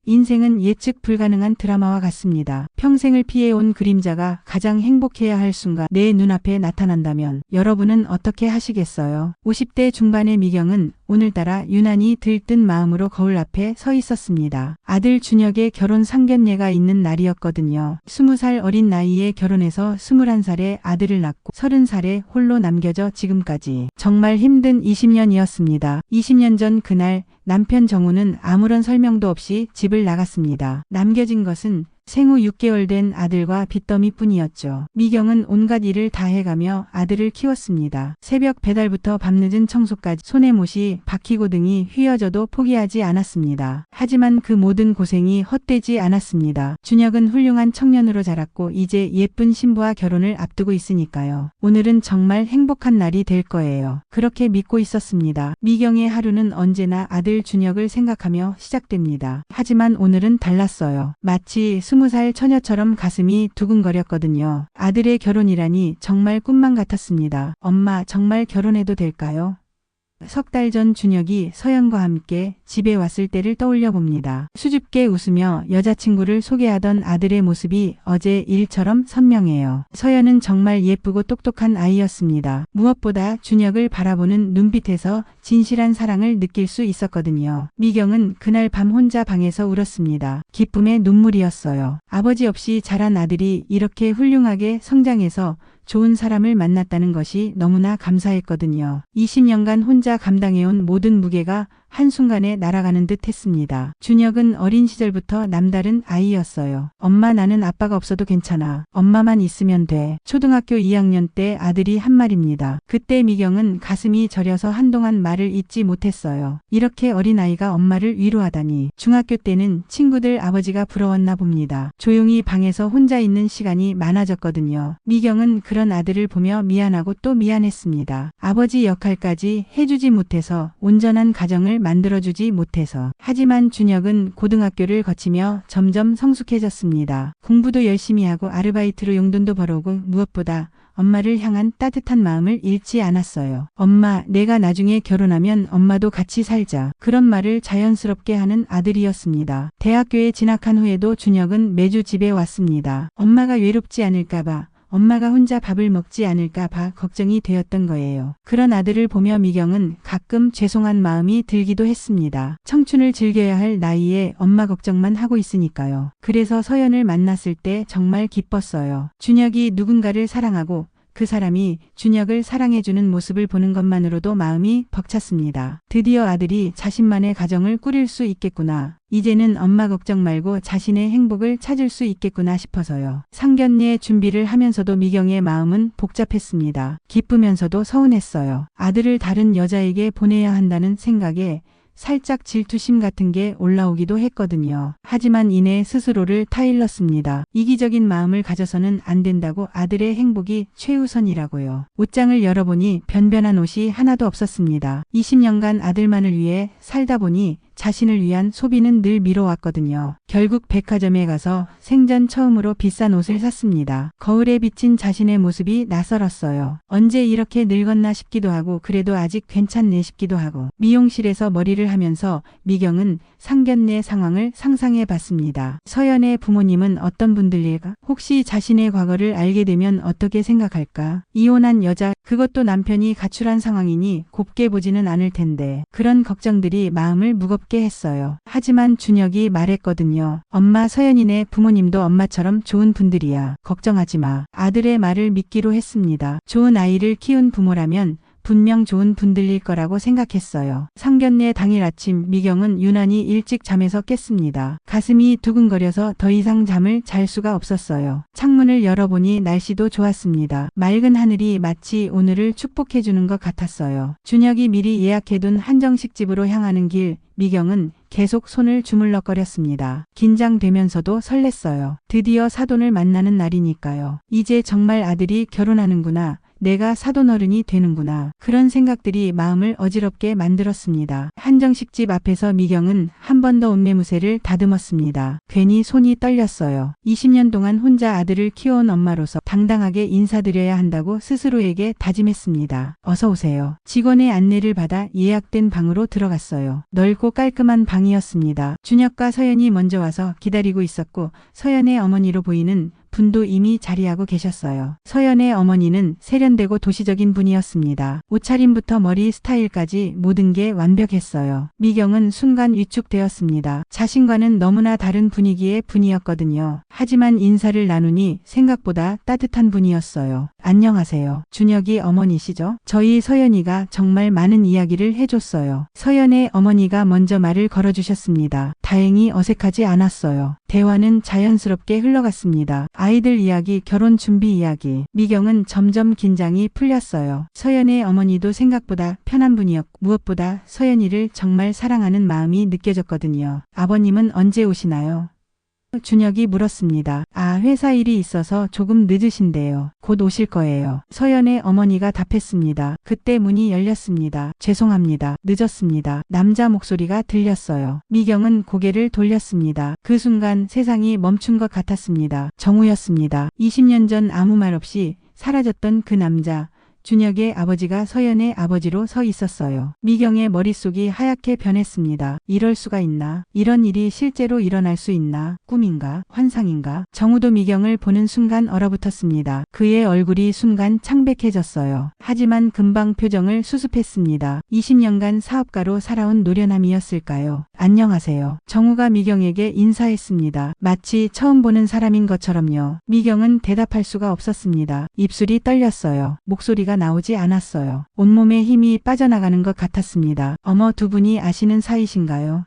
인생은 예측 불가능한 드라마와 같습니다. 평생을 피해온 그림자가 가장 행복해야 할 순간 내 눈앞에 나타난다면 여러분은 어떻게 하시겠어요? 50대 중반의 미경은 오늘따라 유난히 들뜬 마음으로 거울 앞에 서 있었습니다. 아들 준혁의 결혼 상견례가 있는 날이었거든요. 20살 어린 나이에 결혼해서 21살에 아들을 낳고 30살에 홀로 남겨져 지금까지 정말 힘든 20년이었습니다. 20년 전 그날 남편 정우는 아무런 설명도 없이 집을 나갔습니다. 남겨진 것은 생후 6개월 된 아들과 빚더미뿐이었죠. 미경은 온갖 일을 다 해가며 아들을 키웠습니다. 새벽 배달부터 밤늦은 청소까지 손에 못이 박히고 등이 휘어져도 포기하지 않았습니다. 하지만 그 모든 고생이 헛되지 않았습니다. 준혁은 훌륭한 청년으로 자랐고 이제 예쁜 신부와 결혼을 앞두고 있으니까요. 오늘은 정말 행복한 날이 될 거예요. 그렇게 믿고 있었습니다. 미경의 하루는 언제나 아들 준혁을 생각하며 시작됩니다. 하지만 오늘은 달랐어요. 마치 20살 처녀처럼 가슴이 두근거렸거든요. 아들의 결혼이라니 정말 꿈만 같았습니다. 엄마, 정말 결혼해도 될까요? 석 달 전 준혁이 서연과 함께 집에 왔을 때를 떠올려 봅니다. 수줍게 웃으며 여자친구를 소개하던 아들의 모습이 어제 일처럼 선명해요. 서연은 정말 예쁘고 똑똑한 아이였습니다. 무엇보다 준혁을 바라보는 눈빛에서 진실한 사랑을 느낄 수 있었거든요. 미경은 그날 밤 혼자 방에서 울었습니다. 기쁨의 눈물이었어요. 아버지 없이 자란 아들이 이렇게 훌륭하게 성장해서 좋은 사람을 만났다는 것이 너무나 감사했거든요. 20년간 혼자 감당해온 모든 무게가 한순간에 날아가는 듯 했습니다. 준혁은 어린 시절부터 남다른 아이였어요. 엄마, 나는 아빠가 없어도 괜찮아. 엄마만 있으면 돼. 초등학교 2학년 때 아들이 한 말입니다. 그때 미경은 가슴이 저려서 한동안 말을 잇지 못했어요. 이렇게 어린아이가 엄마를 위로하다니. 중학교 때는 친구들 아버지가 부러웠나 봅니다. 조용히 방에서 혼자 있는 시간이 많아졌거든요. 미경은 그런 아들을 보며 미안하고 또 미안했습니다. 아버지 역할까지 해주지 못해서, 온전한 가정을 만들어주지 못해서. 하지만 준혁은 고등학교를 거치며 점점 성숙해졌습니다. 공부도 열심히 하고 아르바이트로 용돈도 벌어오고 무엇보다 엄마를 향한 따뜻한 마음을 잃지 않았어요. 엄마, 내가 나중에 결혼하면 엄마도 같이 살자. 그런 말을 자연스럽게 하는 아들이었습니다. 대학교에 진학한 후에도 준혁은 매주 집에 왔습니다. 엄마가 외롭지 않을까봐, 엄마가 혼자 밥을 먹지 않을까 봐 걱정이 되었던 거예요. 그런 아들을 보며 미경은 가끔 죄송한 마음이 들기도 했습니다. 청춘을 즐겨야 할 나이에 엄마 걱정만 하고 있으니까요. 그래서 서연을 만났을 때 정말 기뻤어요. 준혁이 누군가를 사랑하고 그 사람이 준혁을 사랑해주는 모습을 보는 것만으로도 마음이 벅찼습니다. 드디어 아들이 자신만의 가정을 꾸릴 수 있겠구나. 이제는 엄마 걱정 말고 자신의 행복을 찾을 수 있겠구나 싶어서요. 상견례 준비를 하면서도 미경의 마음은 복잡했습니다. 기쁘면서도 서운했어요. 아들을 다른 여자에게 보내야 한다는 생각에 살짝 질투심 같은 게 올라오기도 했거든요. 하지만 이내 스스로를 타일렀습니다. 이기적인 마음을 가져서는 안 된다고. 아들의 행복이 최우선이라고요. 옷장을 열어보니 변변한 옷이 하나도 없었습니다. 20년간 아들만을 위해 살다 보니 자신을 위한 소비는 늘 미뤄왔거든요. 결국 백화점에 가서 생전 처음으로 비싼 옷을 샀습니다. 거울에 비친 자신의 모습이 낯설었어요. 언제 이렇게 늙었나 싶기도 하고 그래도 아직 괜찮네 싶기도 하고. 미용실에서 머리를 하면서 미경은 상견례 상황을 상상해 봤습니다. 서연의 부모님은 어떤 분들일까? 혹시 자신의 과거를 알게 되면 어떻게 생각할까? 이혼한 여자, 그것도 남편이 가출한 상황이니 곱게 보지는 않을 텐데. 그런 걱정들이 마음을 무겁게 했어요. 하지만 준혁이 말했거든요. 엄마, 서연이네 부모님도 엄마처럼 좋은 분들이야. 걱정하지 마. 아들의 말을 믿기로 했습니다. 좋은 아이를 키운 부모라면 분명 좋은 분들일 거라고 생각했어요. 상견례 당일 아침 미경은 유난히 일찍 잠에서 깼습니다. 가슴이 두근거려서 더 이상 잠을 잘 수가 없었어요. 창문을 열어보니 날씨도 좋았습니다. 맑은 하늘이 마치 오늘을 축복해주는 것 같았어요. 준혁이 미리 예약해둔 한정식 집으로 향하는 길, 미경은 계속 손을 주물럭거렸습니다. 긴장되면서도 설렜어요. 드디어 사돈을 만나는 날이니까요. 이제 정말 아들이 결혼하는구나 내가 사돈어른이 되는구나. 그런 생각들이 마음을 어지럽게 만들었습니다. 한정식 집 앞에서 미경은 한 번 더 옷매무새를 다듬었습니다. 괜히 손이 떨렸어요. 20년 동안 혼자 아들을 키워온 엄마로서 당당하게 인사드려야 한다고 스스로에게 다짐했습니다. 어서 오세요. 직원의 안내를 받아 예약된 방으로 들어갔어요. 넓고 깔끔한 방이었습니다. 준혁과 서연이 먼저 와서 기다리고 있었고 서연의 어머니로 보이는 분도 이미 자리하고 계셨어요. 서연의 어머니는 세련되고 도시적인 분이었습니다. 옷차림부터 머리 스타일까지 모든 게 완벽했어요. 미경은 순간 위축되었습니다. 자신과는 너무나 다른 분위기의 분이었거든요. 하지만 인사를 나누니 생각보다 따뜻한 분이었어요. 안녕하세요. 준혁이 어머니시죠? 저희 서연이가 정말 많은 이야기를 해줬어요. 서연의 어머니가 먼저 말을 걸어주셨습니다. 다행히 어색하지 않았어요. 대화는 자연스럽게 흘러갔습니다. 아이들 이야기, 결혼 준비 이야기. 미경은 점점 긴장이 풀렸어요. 서연의 어머니도 생각보다 편한 분이었고 무엇보다 서연이를 정말 사랑하는 마음이 느껴졌거든요. 아버님은 언제 오시나요? 준혁이 물었습니다. 회사 일이 있어서 조금 늦으신데요. 곧 오실 거예요. 서연의 어머니가 답했습니다. 그때 문이 열렸습니다. 죄송합니다. 늦었습니다. 남자 목소리가 들렸어요. 미경은 고개를 돌렸습니다. 그 순간 세상이 멈춘 것 같았습니다. 정우였습니다. 20년 전 아무 말 없이 사라졌던 그 남자. 준혁의 아버지가 서연의 아버지로 서 있었어요. 미경의 머릿속이 하얗게 변했습니다. 이럴 수가 있나? 이런 일이 실제로 일어날 수 있나? 꿈인가? 환상인가? 정우도 미경을 보는 순간 얼어붙었습니다. 그의 얼굴이 순간 창백해졌어요. 하지만 금방 표정을 수습했습니다. 20년간 사업가로 살아온 노련함이었을까요? 안녕하세요. 정우가 미경에게 인사했습니다. 마치 처음 보는 사람인 것처럼요. 미경은 대답할 수가 없었습니다. 입술이 떨렸어요. 목소리가 나오지 않았어요. 온몸에 힘이 빠져나가는 것 같았습니다. 어머, 두 분이 아시는 사이신가요?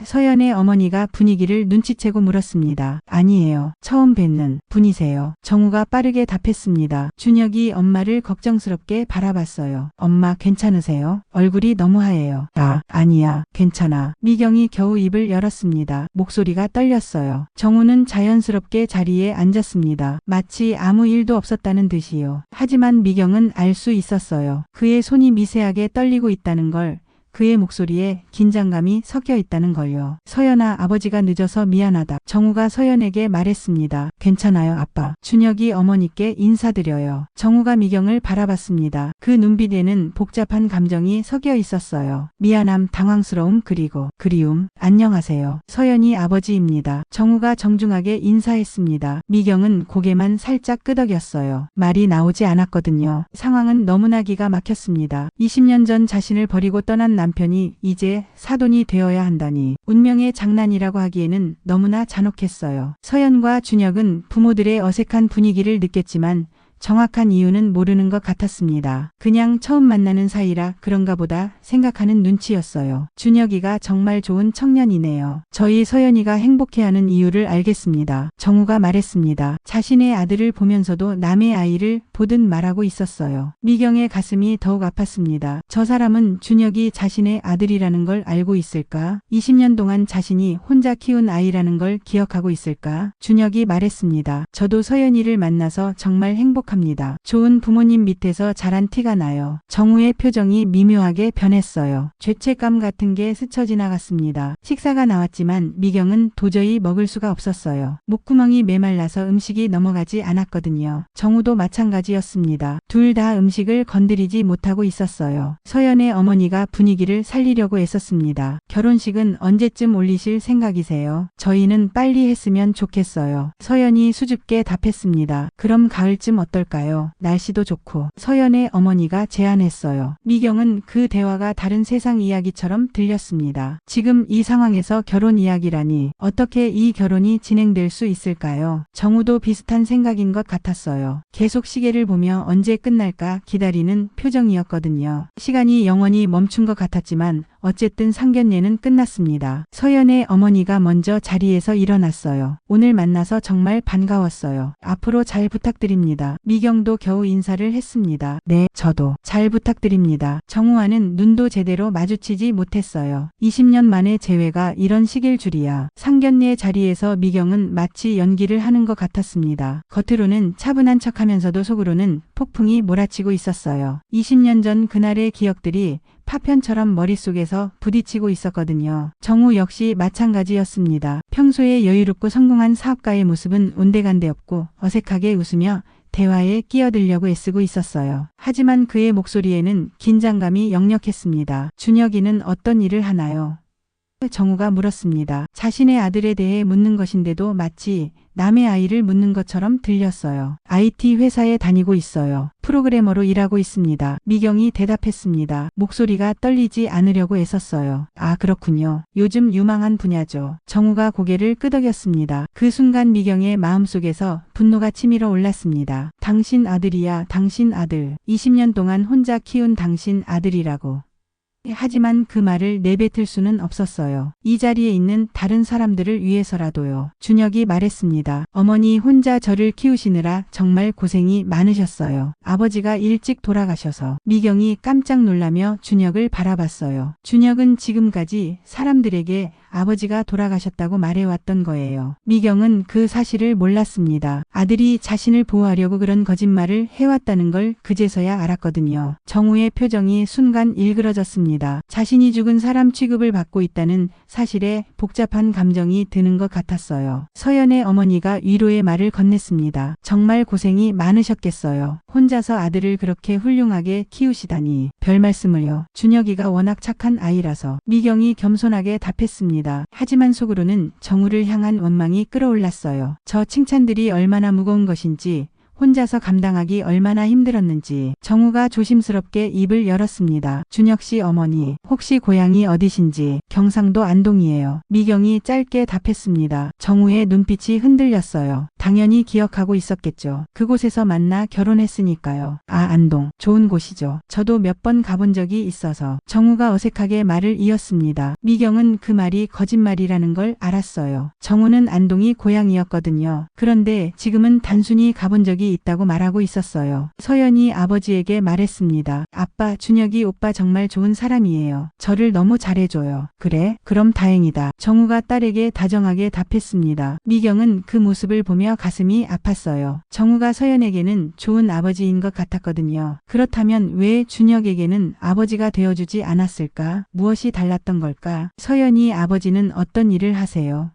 서연의 어머니가 분위기를 눈치채고 물었습니다. 아니에요. 처음 뵙는 분이세요. 정우가 빠르게 답했습니다. 준혁이 엄마를 걱정스럽게 바라봤어요. 엄마 괜찮으세요? 얼굴이 너무 하얘요. 아니야. 괜찮아. 미경이 겨우 입을 열었습니다. 목소리가 떨렸어요. 정우는 자연스럽게 자리에 앉았습니다. 마치 아무 일도 없었다는 듯이요. 하지만 미경은 알 수 있었어요. 그의 손이 미세하게 떨리고 있다는 걸. 그의 목소리에 긴장감이 섞여 있다는 걸요. 서연아, 아버지가 늦어서 미안하다. 정우가 서연에게 말했습니다. 괜찮아요, 아빠. 준혁이 어머니께 인사드려요. 정우가 미경을 바라봤습니다. 그 눈빛에는 복잡한 감정이 섞여 있었어요. 미안함, 당황스러움, 그리고 그리움. 안녕하세요. 서연이 아버지입니다. 정우가 정중하게 인사했습니다. 미경은 고개만 살짝 끄덕였어요. 말이 나오지 않았거든요. 상황은 너무나 기가 막혔습니다. 20년 전 자신을 버리고 떠난 남편이 이제 사돈이 되어야 한다니 운명의 장난이라고 하기에는 너무나 잔혹했어요. 서연과 준혁은 부모들의 어색한 분위기를 느꼈지만 정확한 이유는 모르는 것 같았습니다. 그냥 처음 만나는 사이라 그런가 보다 생각하는 눈치였어요. 준혁이가 정말 좋은 청년이네요. 저희 서연이가 행복해하는 이유를 알겠습니다. 정우가 말했습니다. 자신의 아들을 보면서도 남의 아이를 보듯 말하고 있었어요. 미경의 가슴이 더욱 아팠습니다. 저 사람은 준혁이 자신의 아들이라는 걸 알고 있을까? 20년 동안 자신이 혼자 키운 아이라는 걸 기억하고 있을까? 준혁이 말했습니다. 저도 서연이를 만나서 정말 행복합니다. 좋은 부모님 밑에서 자란 티가 나요. 정우의 표정이 미묘하게 변했어요. 죄책감 같은 게 스쳐 지나갔습니다. 식사가 나왔지만 미경은 도저히 먹을 수가 없었어요. 목구멍이 메말라서 음식이 넘어가지 않았거든요. 정우도 마찬가지였습니다. 둘 다 음식을 건드리지 못하고 있었어요. 서연의 어머니가 분위기를 살리려고 애썼습니다. 결혼식은 언제쯤 올리실 생각이세요? 저희는 빨리 했으면 좋겠어요. 서연이 수줍게 답했습니다. 그럼 가을쯤 어떨까요? 날씨도 좋고. 서연의 어머니가 제안했어요. 미경은 그 대화가 다른 세상 이야기처럼 들렸습니다. 지금 이 상황에서 결혼 이야기라니 어떻게 이 결혼이 진행될 수 있을까요? 정우도 비슷한 생각인 것 같았어요. 계속 시계를 보며 언제 끝날까 기다리는 표정이었거든요. 시간이 영원히 멈춘 것 같았지만 어쨌든 상견례는 끝났습니다. 서연의 어머니가 먼저 자리에서 일어났어요. 오늘 만나서 정말 반가웠어요. 앞으로 잘 부탁드립니다. 미경도 겨우 인사를 했습니다. 네, 저도 잘 부탁드립니다. 정우와는 눈도 제대로 마주치지 못했어요. 20년 만에 재회가 이런 식일 줄이야. 상견례 자리에서 미경은 마치 연기를 하는 것 같았습니다. 겉으로는 차분한 척하면서도 속으로는 폭풍이 몰아치고 있었어요. 20년 전 그날의 기억들이 파편처럼 머릿속에서 부딪히고 있었거든요. 정우 역시 마찬가지였습니다. 평소에 여유롭고 성공한 사업가의 모습은 온데간데 없고 어색하게 웃으며 대화에 끼어들려고 애쓰고 있었어요. 하지만 그의 목소리에는 긴장감이 역력했습니다. 준혁이는 어떤 일을 하나요? 정우가 물었습니다. 자신의 아들에 대해 묻는 것인데도 마치 남의 아이를 묻는 것처럼 들렸어요. IT 회사에 다니고 있어요. 프로그래머로 일하고 있습니다. 미경이 대답했습니다. 목소리가 떨리지 않으려고 애썼어요. 아, 그렇군요. 요즘 유망한 분야죠. 정우가 고개를 끄덕였습니다. 그 순간 미경의 마음속에서 분노가 치밀어 올랐습니다. 당신 아들이야, 당신 아들. 20년 동안 혼자 키운 당신 아들이라고. 하지만 그 말을 내뱉을 수는 없었어요. 이 자리에 있는 다른 사람들을 위해서라도요. 준혁이 말했습니다. 어머니 혼자 저를 키우시느라 정말 고생이 많으셨어요. 아버지가 일찍 돌아가셔서. 미경이 깜짝 놀라며 준혁을 바라봤어요. 준혁은 지금까지 사람들에게 아버지가 돌아가셨다고 말해왔던 거예요. 미경은 그 사실을 몰랐습니다. 아들이 자신을 보호하려고 그런 거짓말을 해왔다는 걸 그제서야 알았거든요. 정우의 표정이 순간 일그러졌습니다. 자신이 죽은 사람 취급을 받고 있다는 사실에 복잡한 감정이 드는 것 같았어요. 서연의 어머니가 위로의 말을 건넸습니다. 정말 고생이 많으셨겠어요. 혼자서 아들을 그렇게 훌륭하게 키우시다니. 별 말씀을요. 준혁이가 워낙 착한 아이라서. 미경이 겸손하게 답했습니다. 하지만 속으로는 정우를 향한 원망이 끌어올랐어요. 저 칭찬들이 얼마나 무거운 것인지, 혼자서 감당하기 얼마나 힘들었는지. 정우가 조심스럽게 입을 열었습니다. 준혁 씨 어머니, 혹시 고향이 어디신지? 경상도 안동이에요. 미경이 짧게 답했습니다. 정우의 눈빛이 흔들렸어요. 당연히 기억하고 있었겠죠. 그곳에서 만나 결혼했으니까요. 아, 안동. 좋은 곳이죠. 저도 몇 번 가본 적이 있어서. 정우가 어색하게 말을 이었습니다. 미경은 그 말이 거짓말이라는 걸 알았어요. 정우는 안동이 고향이었거든요. 그런데 지금은 단순히 가본 적이 있다고 말하고 있었어요. 서연이 아버지에게 말했습니다. 아빠, 준혁이 오빠 정말 좋은 사람이에요. 저를 너무 잘해줘요. 그래? 그럼 다행이다. 정우가 딸에게 다정하게 답했습니다. 미경은 그 모습을 보며 가슴이 아팠어요. 정우가 서연에게는 좋은 아버지인 것 같았거든요. 그렇다면 왜 준혁에게는 아버지가 되어주지 않았을까? 무엇이 달랐던 걸까? 서연이 아버지는 어떤 일을 하세요?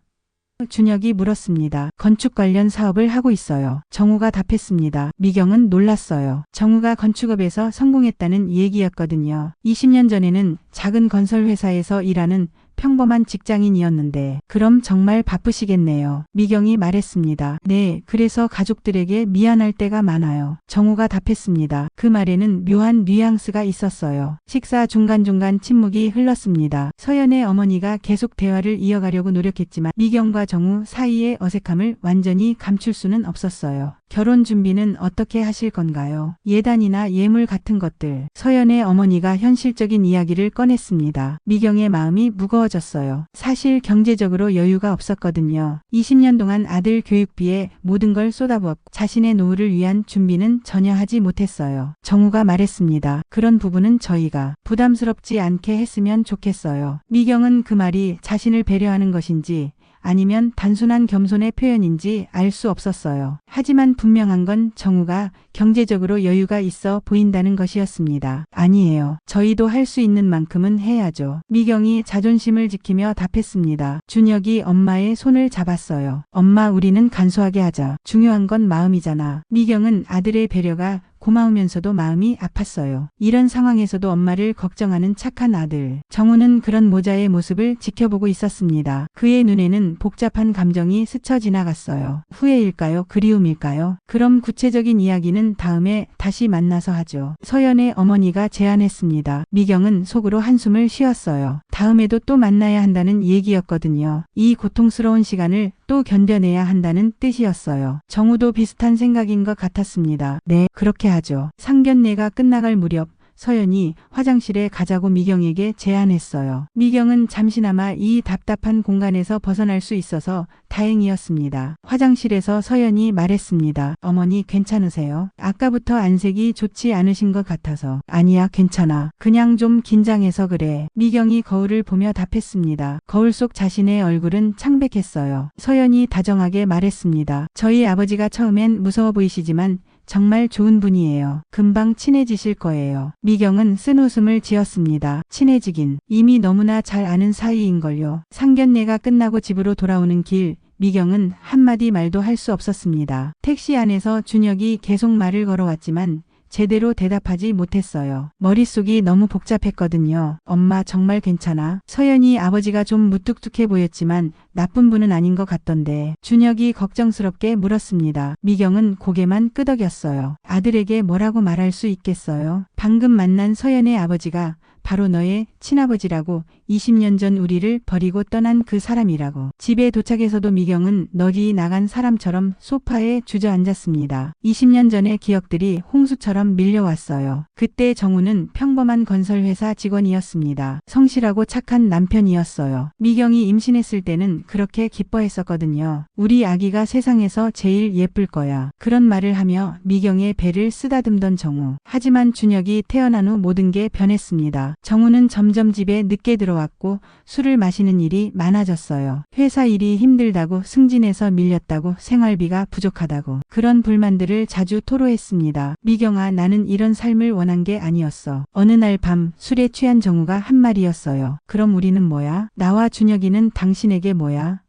준혁이 물었습니다. 건축 관련 사업을 하고 있어요. 정우가 답했습니다. 미경은 놀랐어요. 정우가 건축업에서 성공했다는 얘기였거든요. 20년 전에는 작은 건설 회사에서 일하는 평범한 직장인이었는데 그럼 정말 바쁘시겠네요. 미경이 말했습니다. 네, 그래서 가족들에게 미안할 때가 많아요. 정우가 답했습니다. 그 말에는 묘한 뉘앙스가 있었어요. 식사 중간중간 침묵이 흘렀습니다. 서연의 어머니가 계속 대화를 이어가려고 노력했지만 미경과 정우 사이의 어색함을 완전히 감출 수는 없었어요. 결혼 준비는 어떻게 하실 건가요? 예단이나 예물 같은 것들. 서연의 어머니가 현실적인 이야기를 꺼냈습니다. 미경의 마음이 무거워졌어요. 사실 경제적으로 여유가 없었거든요. 20년 동안 아들 교육비에 모든 걸 쏟아부었고 자신의 노후를 위한 준비는 전혀 하지 못했어요. 정우가 말했습니다. 그런 부분은 저희가 부담스럽지 않게 했으면 좋겠어요. 미경은 그 말이 자신을 배려하는 것인지 아니면 단순한 겸손의 표현인지 알 수 없었어요. 하지만 분명한 건 정우가 경제적으로 여유가 있어 보인다는 것이었습니다. 아니에요. 저희도 할 수 있는 만큼은 해야죠. 미경이 자존심을 지키며 답했습니다. 준혁이 엄마의 손을 잡았어요. 엄마, 우리는 간소하게 하자. 중요한 건 마음이잖아. 미경은 아들의 배려가 고마우면서도 마음이 아팠어요. 이런 상황에서도 엄마를 걱정하는 착한 아들. 정우는 그런 모자의 모습을 지켜보고 있었습니다. 그의 눈에는 복잡한 감정이 스쳐 지나갔어요. 후회일까요? 그리움일까요? 그럼 구체적인 이야기는 다음에 다시 만나서 하죠. 서연의 어머니가 제안했습니다. 미경은 속으로 한숨을 쉬었어요. 다음에도 또 만나야 한다는 얘기였거든요. 이 고통스러운 시간을 또 견뎌내야 한다는 뜻이었어요. 정우도 비슷한 생각인 것 같았습니다. 네, 그렇게 하죠. 상견례가 끝나갈 무렵 서연이 화장실에 가자고 미경에게 제안했어요. 미경은 잠시나마 이 답답한 공간에서 벗어날 수 있어서 다행이었습니다. 화장실에서 서연이 말했습니다. 어머니 괜찮으세요? 아까부터 안색이 좋지 않으신 것 같아서. 아니야 괜찮아. 그냥 좀 긴장해서 그래. 미경이 거울을 보며 답했습니다. 거울 속 자신의 얼굴은 창백했어요. 서연이 다정하게 말했습니다. 저희 아버지가 처음엔 무서워 보이시지만 정말 좋은 분이에요. 금방 친해지실 거예요. 미경은 쓴 웃음을 지었습니다. 친해지긴 이미 너무나 잘 아는 사이인걸요. 상견례가 끝나고 집으로 돌아오는 길 미경은 한마디 말도 할 수 없었습니다. 택시 안에서 준혁이 계속 말을 걸어왔지만 제대로 대답하지 못했어요. 머릿속이 너무 복잡했거든요. 엄마 정말 괜찮아? 서연이 아버지가 좀 무뚝뚝해 보였지만 나쁜 분은 아닌 것 같던데. 준혁이 걱정스럽게 물었습니다. 미경은 고개만 끄덕였어요. 아들에게 뭐라고 말할 수 있겠어요? 방금 만난 서연의 아버지가 바로 너의 친아버지라고 20년 전 우리를 버리고 떠난 그 사람이라고. 집에 도착해서도 미경은 널이 나간 사람처럼 소파에 주저앉았습니다. 20년 전의 기억들이 홍수처럼 밀려왔어요. 그때 정우는 평범한 건설회사 직원이었습니다. 성실하고 착한 남편이었어요. 미경이 임신했을 때는 그렇게 기뻐했었거든요. 우리 아기가 세상에서 제일 예쁠 거야. 그런 말을 하며 미경의 배를 쓰다듬던 정우. 하지만 준혁이 태어난 후 모든 게 변했습니다. 정우는 점점 집에 늦게 들어왔고 술을 마시는 일이 많아졌어요. 회사 일이 힘들다고 승진해서 밀렸다고 생활비가 부족하다고 그런 불만들을 자주 토로했습니다. 미경아 나는 이런 삶을 원한 게 아니었어. 어느 날 밤 술에 취한 정우가 한 말이었어요. 그럼 우리는 뭐야? 나와 준혁이는 당신에게 뭐야?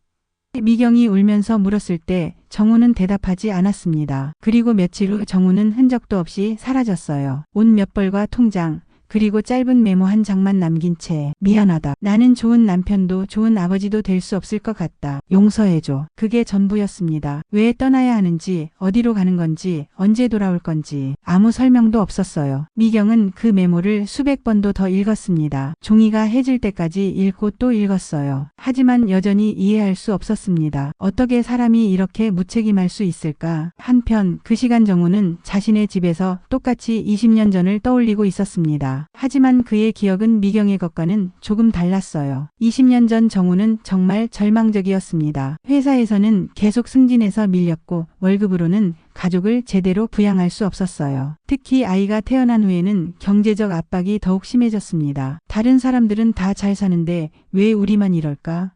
미경이 울면서 물었을 때 정우는 대답하지 않았습니다. 그리고 며칠 후 정우는 흔적도 없이 사라졌어요. 옷 몇 벌과 통장 그리고 짧은 메모 한 장만 남긴 채 미안하다. 나는 좋은 남편도 좋은 아버지도 될 수 없을 것 같다. 용서해줘. 그게 전부였습니다. 왜 떠나야 하는지, 어디로 가는 건지, 언제 돌아올 건지 아무 설명도 없었어요. 미경은 그 메모를 수백 번도 더 읽었습니다. 종이가 해질 때까지 읽고 또 읽었어요. 하지만 여전히 이해할 수 없었습니다. 어떻게 사람이 이렇게 무책임할 수 있을까? 한편 그 시간 정우는 자신의 집에서 똑같이 20년 전을 떠올리고 있었습니다. 하지만 그의 기억은 미경의 것과는 조금 달랐어요. 20년 전 정우는 정말 절망적이었습니다. 회사에서는 계속 승진해서 밀렸고 월급으로는 가족을 제대로 부양할 수 없었어요. 특히 아이가 태어난 후에는 경제적 압박이 더욱 심해졌습니다. 다른 사람들은 다 잘 사는데 왜 우리만 이럴까?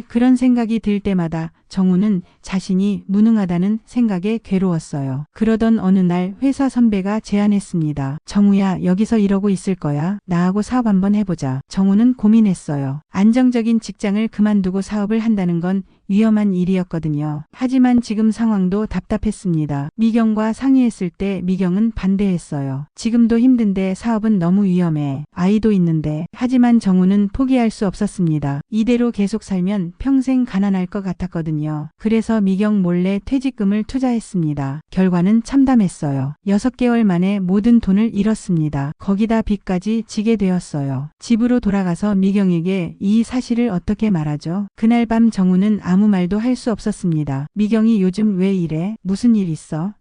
그런 생각이 들 때마다 정우는 자신이 무능하다는 생각에 괴로웠어요. 그러던 어느 날 회사 선배가 제안했습니다. 정우야 여기서 이러고 있을 거야? 나하고 사업 한번 해보자. 정우는 고민했어요. 안정적인 직장을 그만두고 사업을 한다는 건 위험한 일이었거든요. 하지만 지금 상황도 답답했습니다. 미경과 상의했을 때 미경은 반대했어요. 지금도 힘든데 사업은 너무 위험해. 아이도 있는데. 하지만 정우는 포기할 수 없었습니다. 이대로 계속 살면 평생 가난할 것 같았거든요. 그래서 미경 몰래 퇴직금을 투자했습니다. 결과는 참담했어요. 6개월 만에 모든 돈을 잃었습니다. 거기다 빚까지 지게 되었어요. 집으로 돌아가서 미경에게 이 사실을 어떻게 말하죠? 그날 밤 정우는 아무 말도 할 수 없었습니다. 미경이 요즘 왜 이래? 무슨 일 있어?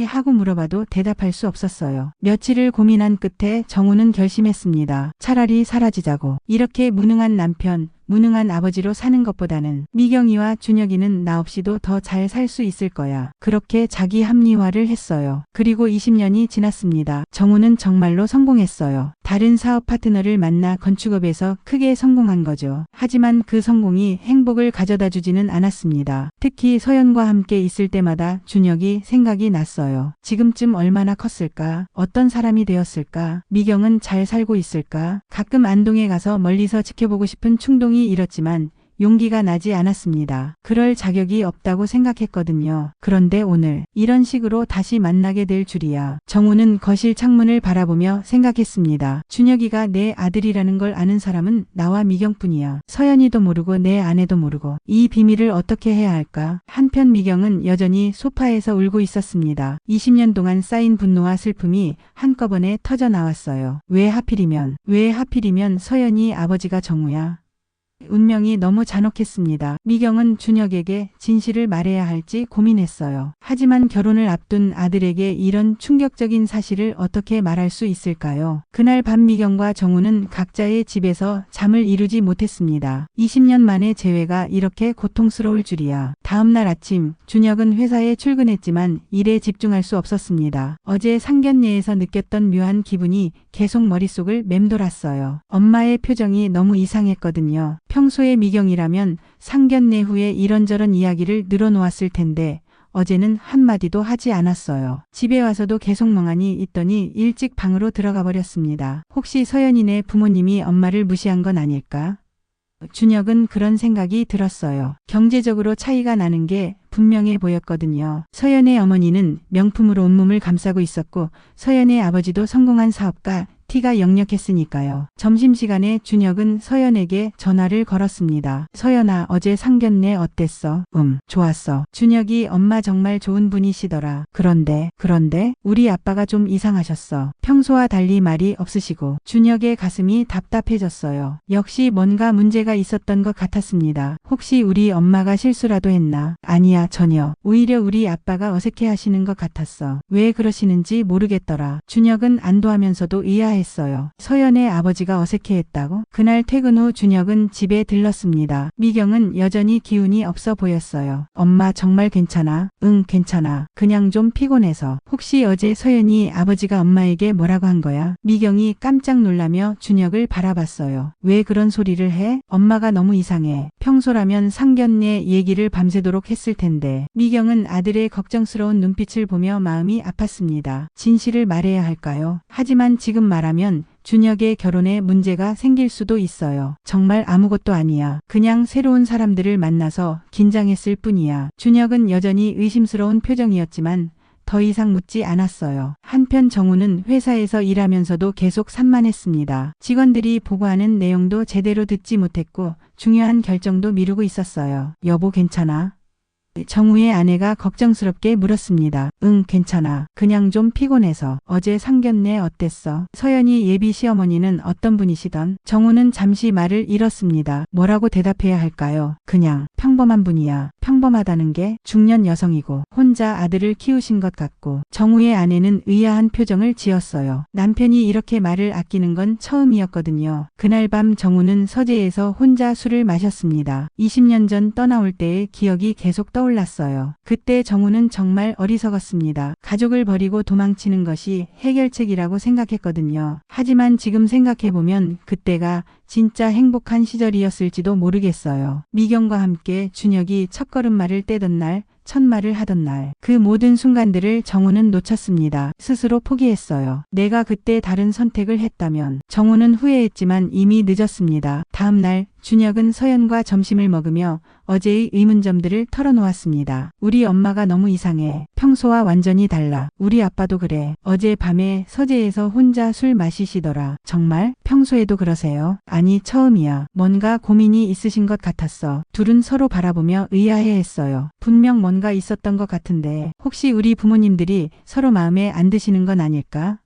하고 물어봐도 대답할 수 없었어요. 며칠을 고민한 끝에 정우는 결심했습니다. 차라리 사라지자고. 이렇게 무능한 남편, 무능한 아버지로 사는 것보다는 미경이와 준혁이는 나 없이도 더 잘 살 수 있을 거야. 그렇게 자기 합리화를 했어요. 그리고 20년이 지났습니다. 정우는 정말로 성공했어요. 다른 사업 파트너를 만나 건축업에서 크게 성공한 거죠. 하지만 그 성공이 행복을 가져다 주지는 않았습니다. 특히 서연과 함께 있을 때마다 준혁이 생각이 났어요. 지금쯤 얼마나 컸을까? 어떤 사람이 되었을까? 미경은 잘 살고 있을까? 가끔 안동에 가서 멀리서 지켜보고 싶은 충동이 일었지만 용기가 나지 않았습니다. 그럴 자격이 없다고 생각했거든요. 그런데 오늘 이런 식으로 다시 만나게 될 줄이야. 정우는 거실 창문을 바라보며 생각했습니다. 준혁이가 내 아들이라는 걸 아는 사람은 나와 미경뿐이야. 서연이도 모르고 내 아내도 모르고 이 비밀을 어떻게 해야 할까? 한편 미경은 여전히 소파에서 울고 있었습니다. 20년 동안 쌓인 분노와 슬픔이 한꺼번에 터져 나왔어요. 왜 하필이면 서연이 아버지가 정우야? 운명이 너무 잔혹했습니다. 미경은 준혁에게 진실을 말해야 할지 고민했어요. 하지만 결혼을 앞둔 아들에게 이런 충격적인 사실을 어떻게 말할 수 있을까요? 그날 밤 미경과 정우는 각자의 집에서 잠을 이루지 못했습니다. 20년 만에 재회가 이렇게 고통스러울 줄이야. 다음날 아침 준혁은 회사에 출근했지만 일에 집중할 수 없었습니다. 어제 상견례에서 느꼈던 묘한 기분이 계속 머릿속을 맴돌았어요. 엄마의 표정이 너무 이상했거든요. 평소에 미경이라면 상견례 후에 이런저런 이야기를 늘어놓았을 텐데 어제는 한마디도 하지 않았어요. 집에 와서도 계속 멍하니 있더니 일찍 방으로 들어가 버렸습니다. 혹시 서연이네 부모님이 엄마를 무시한 건 아닐까? 준혁은 그런 생각이 들었어요. 경제적으로 차이가 나는 게 분명해 보였거든요. 서연의 어머니는 명품으로 온몸을 감싸고 있었고 서연의 아버지도 성공한 사업가, 티가 역력했으니까요. 점심시간에 준혁은 서연에게 전화를 걸었습니다. 서연아, 어제 상견례 어땠어? 좋았어. 준혁이 엄마 정말 좋은 분이시더라. 그런데 우리 아빠가 좀 이상하셨어. 평소와 달리 말이 없으시고. 준혁의 가슴이 답답해졌어요. 역시 뭔가 문제가 있었던 것 같았습니다. 혹시 우리 엄마가 실수라도 했나? 아니야, 전혀. 오히려 우리 아빠가 어색해하시는 것 같았어. 왜 그러시는지 모르겠더라. 준혁은 안도하면서도 의아했어요. 서연의 아버지가 어색해했다고? 그날 퇴근 후 준혁은 집에 들렀습니다. 미경은 여전히 기운이 없어 보였어요. 엄마 정말 괜찮아? 응, 괜찮아. 그냥 좀 피곤해서. 혹시 어제 서연이 아버지가 엄마에게 뭐라고 한 거야? 미경이 깜짝 놀라며 준혁을 바라봤어요. 왜 그런 소리를 해? 엄마가 너무 이상해. 평소라면 상견례 얘기를 밤새도록 했을 텐데. 미경은 아들의 걱정스러운 눈빛을 보며 마음이 아팠습니다. 진실을 말해야 할까요? 하지만 지금 말하면 준혁의 결혼에 문제가 생길 수도 있어요. 정말 아무것도 아니야. 그냥 새로운 사람들을 만나서 긴장했을 뿐이야. 준혁은 여전히 의심스러운 표정이었지만 더 이상 묻지 않았어요. 한편 정우는 회사에서 일하면서도 계속 산만했습니다. 직원들이 보고하는 내용도 제대로 듣지 못했고 중요한 결정도 미루고 있었어요. 여보 괜찮아? 정우의 아내가 걱정스럽게 물었습니다. 응, 괜찮아. 그냥 좀 피곤해서. 어제 상견례 어땠어? 서연이 예비 시어머니는 어떤 분이시던? 정우는 잠시 말을 잃었습니다. 뭐라고 대답해야 할까요? 그냥 평범한 분이야. 평범하다는 게 중년 여성이고 혼자 아들을 키우신 것 같고. 정우의 아내는 의아한 표정을 지었어요. 남편이 이렇게 말을 아끼는 건 처음이었거든요. 그날 밤 정우는 서재에서 혼자 술을 마셨습니다. 20년 전 떠나올 때의 기억이 계속 떠올랐어요. 그때 정우는 정말 어리석었습니다. 가족을 버리고 도망치는 것이 해결책이라고 생각했거든요. 하지만 지금 생각해보면 그때가 진짜 행복한 시절이었을지도 모르겠어요. 미경과 함께 준혁이 첫걸음마를 떼던 날, 첫 말을 하던 날, 그 모든 순간들을 정우는 놓쳤습니다. 스스로 포기했어요. 내가 그때 다른 선택을 했다면. 정우는 후회했지만 이미 늦었습니다. 다음 날 준혁은 서연과 점심을 먹으며 어제의 의문점들을 털어놓았습니다. 우리 엄마가 너무 이상해. 평소와 완전히 달라. 우리 아빠도 그래. 어제 밤에 서재에서 혼자 술 마시시더라. 정말? 평소에도 그러세요? 아니, 처음이야. 뭔가 고민이 있으신 것 같았어. 둘은 서로 바라보며 의아해했어요. 분명 뭔가 있었던 것 같은데 혹시 우리 부모님들이 서로 마음에 안 드시는 건 아닐까?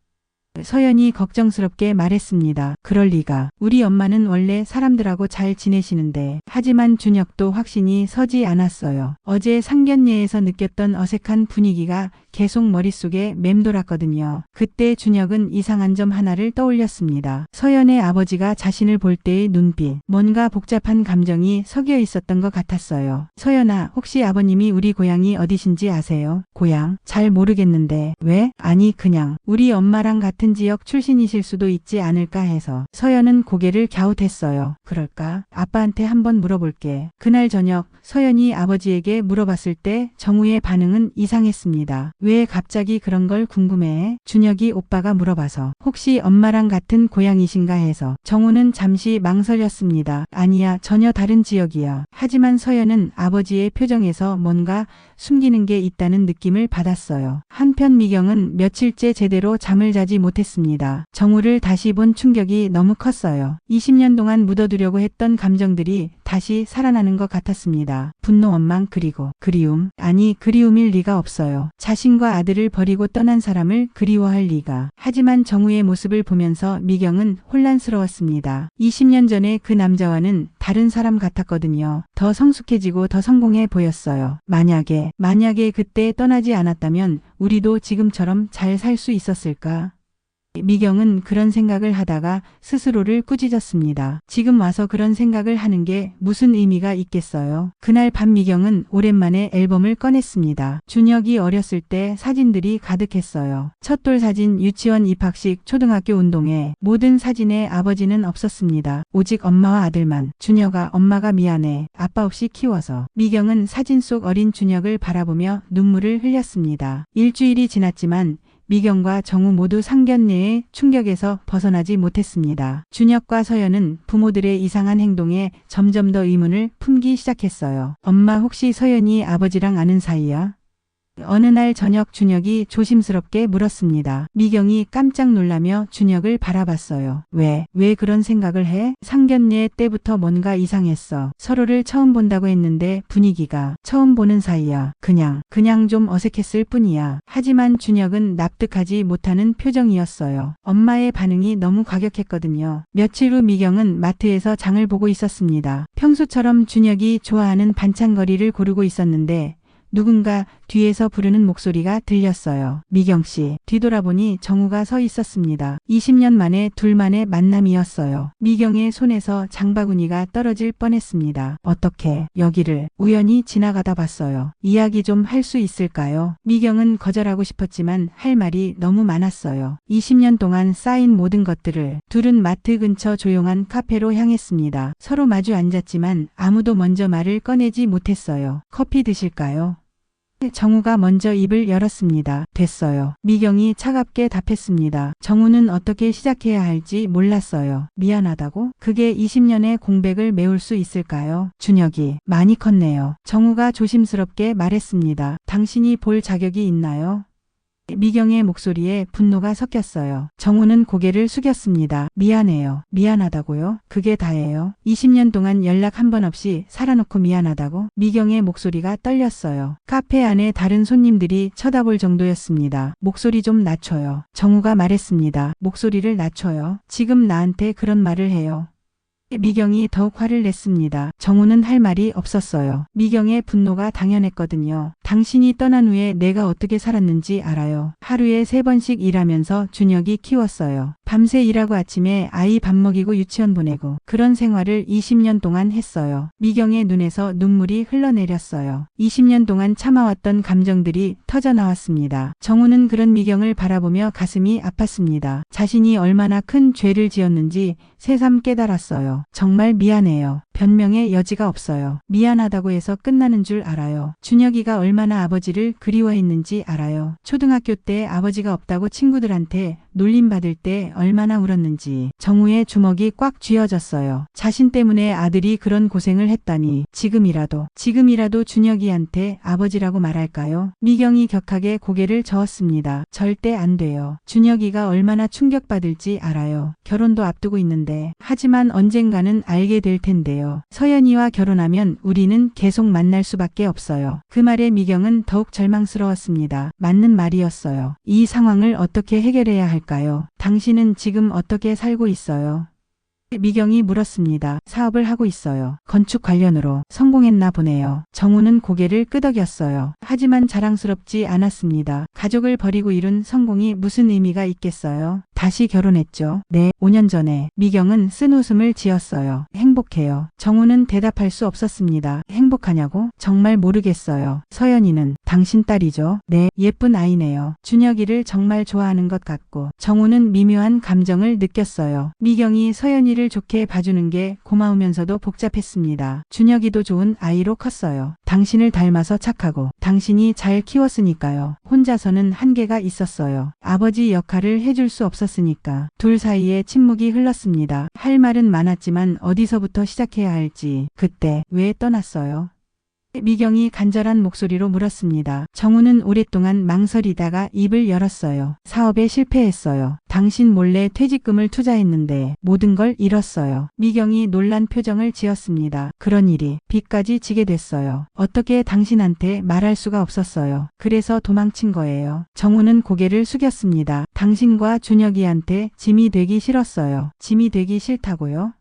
서연이 걱정스럽게 말했습니다. 그럴 리가. 우리 엄마는 원래 사람들하고 잘 지내시는데. 하지만 준혁도 확신이 서지 않았어요. 어제 상견례에서 느꼈던 어색한 분위기가 계속 머릿속에 맴돌았거든요. 그때 준혁은 이상한 점 하나를 떠올렸습니다. 서연의 아버지가 자신을 볼 때의 눈빛. 뭔가 복잡한 감정이 섞여 있었던 것 같았어요. 서연아, 혹시 아버님이 우리 고향이 어디신지 아세요? 고향? 잘 모르겠는데. 왜? 아니, 그냥 우리 엄마랑 같은 지역 출신이실 수도 있지 않을까 해서. 서연은 고개를 갸웃했어요. 그럴까? 아빠한테 한번 물어볼게. 그날 저녁 서연이 아버지에게 물어봤을 때 정우의 반응은 이상했습니다. 왜 갑자기 그런 걸 궁금해해? 준혁이 오빠가 물어봐서. 혹시 엄마랑 같은 고향이신가 해서. 정우는 잠시 망설였습니다. 아니야, 전혀 다른 지역이야. 하지만 서연은 아버지의 표정에서 뭔가 숨기는 게 있다는 느낌을 받았어요. 한편 미경은 며칠째 제대로 잠을 자지 못했습니다. 정우를 다시 본 충격이 너무 컸어요. 20년 동안 묻어두려고 했던 감정들이 다시 살아나는 것 같았습니다. 분노, 원망, 그리고 그리움. 아니, 그리움일 리가 없어요. 자신과 아들을 버리고 떠난 사람을 그리워할 리가. 하지만 정우의 모습을 보면서 미경은 혼란스러웠습니다. 20년 전에 그 남자와는 다른 사람 같았거든요. 더 성숙해지고 더 성공해 보였어요. 만약에 그때 떠나지 않았다면 우리도 지금처럼 잘 살 수 있었을까? 미경은 그런 생각을 하다가 스스로를 꾸짖었습니다. 지금 와서 그런 생각을 하는 게 무슨 의미가 있겠어요. 그날 밤 미경은 오랜만에 앨범을 꺼냈습니다. 준혁이 어렸을 때 사진들이 가득했어요. 첫돌 사진, 유치원 입학식, 초등학교 운동회. 모든 사진에 아버지는 없었습니다. 오직 엄마와 아들만. 준혁아, 엄마가 미안해. 아빠 없이 키워서. 미경은 사진 속 어린 준혁을 바라보며 눈물을 흘렸습니다. 일주일이 지났지만 미경과 정우 모두 상견례의 충격에서 벗어나지 못했습니다. 준혁과 서연은 부모들의 이상한 행동에 점점 더 의문을 품기 시작했어요. 엄마, 혹시 서연이 아버지랑 아는 사이야? 어느 날 저녁 준혁이 조심스럽게 물었습니다. 미경이 깜짝 놀라며 준혁을 바라봤어요. 왜 그런 생각을 해? 상견례 때부터 뭔가 이상했어. 서로를 처음 본다고 했는데 분위기가 처음 보는 사이야. 그냥 좀 어색했을 뿐이야. 하지만 준혁은 납득하지 못하는 표정이었어요. 엄마의 반응이 너무 과격했거든요. 며칠 후 미경은 마트에서 장을 보고 있었습니다. 평소처럼 준혁이 좋아하는 반찬거리를 고르고 있었는데 누군가 뒤에서 부르는 목소리가 들렸어요. 미경씨. 뒤돌아보니 정우가 서 있었습니다. 20년 만에 둘만의 만남이었어요. 미경의 손에서 장바구니가 떨어질 뻔했습니다. 어떻게 여기를 우연히 지나가다 봤어요. 이야기 좀 할 수 있을까요? 미경은 거절하고 싶었지만 할 말이 너무 많았어요. 20년 동안 쌓인 모든 것들을. 둘은 마트 근처 조용한 카페로 향했습니다. 서로 마주 앉았지만 아무도 먼저 말을 꺼내지 못했어요. 커피 드실까요? 정우가 먼저 입을 열었습니다. 됐어요. 미경이 차갑게 답했습니다. 정우는 어떻게 시작해야 할지 몰랐어요. 미안하다고? 그게 20년의 공백을 메울 수 있을까요? 준혁이 많이 컸네요. 정우가 조심스럽게 말했습니다. 당신이 볼 자격이 있나요? 미경의 목소리에 분노가 섞였어요. 정우는 고개를 숙였습니다. 미안해요. 미안하다고요? 그게 다예요. 20년 동안 연락 한 번 없이 살아놓고 미안하다고? 미경의 목소리가 떨렸어요. 카페 안에 다른 손님들이 쳐다볼 정도였습니다. 목소리 좀 낮춰요. 정우가 말했습니다. 목소리를 낮춰요. 지금 나한테 그런 말을 해요. 미경이 더욱 화를 냈습니다. 정우는 할 말이 없었어요. 미경의 분노가 당연했거든요. 당신이 떠난 후에 내가 어떻게 살았는지 알아요. 하루에 3번씩 일하면서 준혁이 키웠어요. 밤새 일하고 아침에 아이 밥 먹이고 유치원 보내고 그런 생활을 20년 동안 했어요. 미경의 눈에서 눈물이 흘러내렸어요. 20년 동안 참아왔던 감정들이 터져나왔습니다. 정우는 그런 미경을 바라보며 가슴이 아팠습니다. 자신이 얼마나 큰 죄를 지었는지 새삼 깨달았어요. 정말 미안해요. 변명의 여지가 없어요. 미안하다고 해서 끝나는 줄 알아요. 준혁이가 얼마나 아버지를 그리워했는지 알아요. 초등학교 때 아버지가 없다고 친구들한테 놀림받을 때 얼마나 울었는지. 정우의 주먹이 꽉 쥐어졌어요. 자신 때문에 아들이 그런 고생을 했다니. 지금이라도 준혁이한테 아버지라고 말할까요? 미경이 격하게 고개를 저었습니다. 절대 안 돼요. 준혁이가 얼마나 충격받을지 알아요. 결혼도 앞두고 있는데. 하지만 언젠가는 알게 될 텐데요. 서연이와 결혼하면 우리는 계속 만날 수밖에 없어요. 그 말에 미경은 더욱 절망스러웠습니다. 맞는 말이었어요. 이 상황을 어떻게 해결해야 할까요? 당신은 지금 어떻게 살고 있어요? 미경이 물었습니다. 사업을 하고 있어요. 건축 관련으로. 성공했나 보네요. 정우는 고개를 끄덕였어요. 하지만 자랑스럽지 않았습니다. 가족을 버리고 이룬 성공이 무슨 의미가 있겠어요? 다시 결혼했죠. 네, 5년 전에. 미경은 쓴 웃음을 지었어요. 행복해요. 정우는 대답할 수 없었습니다. 행복하냐고? 정말 모르겠어요. 서연이는 당신 딸이죠. 네, 예쁜 아이네요. 준혁이를 정말 좋아하는 것 같고. 정우는 미묘한 감정을 느꼈어요. 미경이 서연이를 좋게 봐주는 게 고마우면서도 복잡했습니다. 준혁이도 좋은 아이로 컸어요. 당신을 닮아서 착하고 당신이 잘 키웠으니까요. 혼자서는 한계가 있었어요. 아버지 역할을 해줄 수 없었으니까. 둘 사이에 침묵이 흘렀습니다. 할 말은 많았지만 어디서부터 시작해야 할지. 그때 왜 떠났어요? 미경이 간절한 목소리로 물었습니다. 정우는 오랫동안 망설이다가 입을 열었어요. 사업에 실패했어요. 당신 몰래 퇴직금을 투자했는데 모든 걸 잃었어요. 미경이 놀란 표정을 지었습니다. 그런 일이 빚까지 지게 됐어요. 어떻게 당신한테 말할 수가 없었어요. 그래서 도망친 거예요. 정우는 고개를 숙였습니다. 당신과 준혁이한테 짐이 되기 싫었어요. 짐이 되기 싫다고요?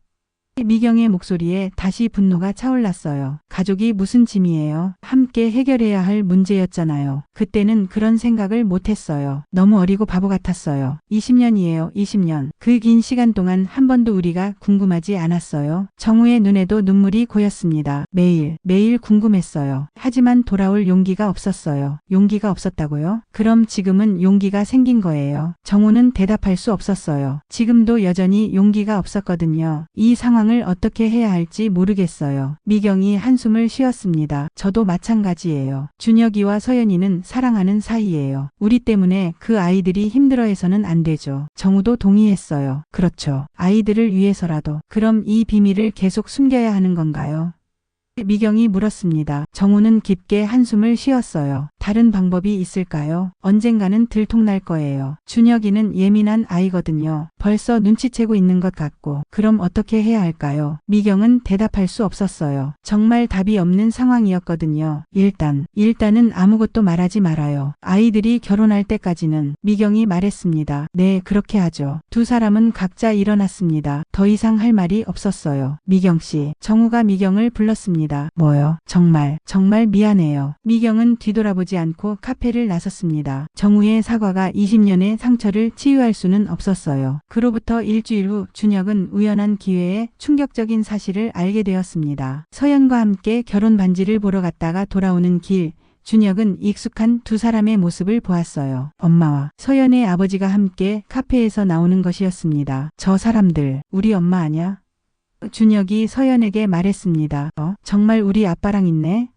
미경의 목소리에 다시 분노가 차올랐어요. 가족이 무슨 짐이에요? 함께 해결해야 할 문제였잖아요. 그때는 그런 생각을 못했어요. 너무 어리고 바보 같았어요. 20년이에요. 20년. 그 긴 시간 동안 한 번도 우리가 궁금하지 않았어요. 정우의 눈에도 눈물이 고였습니다. 매일 궁금했어요. 하지만 돌아올 용기가 없었어요. 용기가 없었다고요? 그럼 지금은 용기가 생긴 거예요. 정우는 대답할 수 없었어요. 지금도 여전히 용기가 없었거든요. 이 상황을 어떻게 해야 할지 모르겠어요. 미경이 한숨을 쉬었습니다. 저도 마찬가지예요. 준혁이와 서연이는 사랑하는 사이예요. 우리 때문에 그 아이들이 힘들어해서는 안 되죠. 정우도 동의했어요. 그렇죠. 아이들을 위해서라도. 그럼 이 비밀을 계속 숨겨야 하는 건가요? 미경이 물었습니다. 정우는 깊게 한숨을 쉬었어요. 다른 방법이 있을까요? 언젠가는 들통날 거예요. 준혁이는 예민한 아이거든요. 벌써 눈치채고 있는 것 같고. 그럼 어떻게 해야 할까요? 미경은 대답할 수 없었어요. 정말 답이 없는 상황이었거든요. 일단은 아무것도 말하지 말아요. 아이들이 결혼할 때까지는. 미경이 말했습니다. 네, 그렇게 하죠. 두 사람은 각자 일어났습니다. 더 이상 할 말이 없었어요. 미경 씨. 정우가 미경을 불렀습니다. 뭐요? 정말 미안해요. 미경은 뒤돌아보지 않고 카페를 나섰습니다. 정우의 사과가 20년의 상처를 치유할 수는 없었어요. 그로부터 일주일 후 준혁은 우연한 기회에 충격적인 사실을 알게 되었습니다. 서연과 함께 결혼 반지를 보러 갔다가 돌아오는 길, 준혁은 익숙한 두 사람의 모습을 보았어요. 엄마와 서연의 아버지가 함께 카페에서 나오는 것이었습니다. 저 사람들 우리 엄마 아냐? 준혁이 서연에게 말했습니다. 정말 우리 아빠랑 있네?